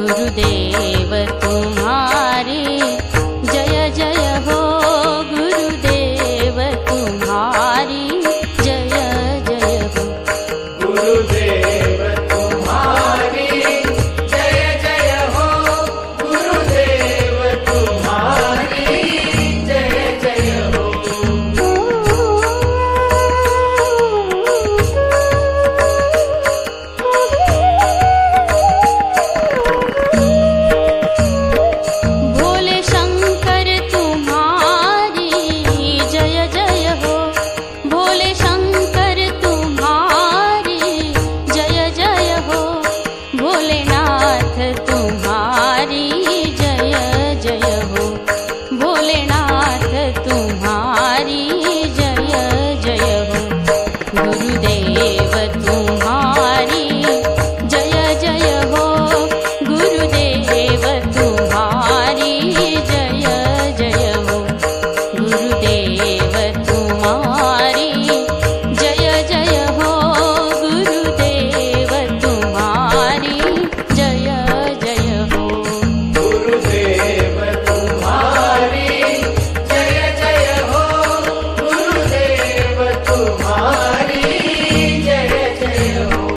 गुरुदेव तुम्हारी जय जय हो, गुरुदेव तुम्हारी जय जय हो। गुरुदेव तुम्हारी जय जय हो, गुरुदेव तुम्हारी जय जय हो। भोले शंकर तुम्हारी जय जय हो, भोले शंकर तुम्हारी जय जय हो, भोलेनाथ तुम्हारी जय जय हो, भोलेनाथ तुम्हारी जय जय हो। गुरुदेव तुम्हारी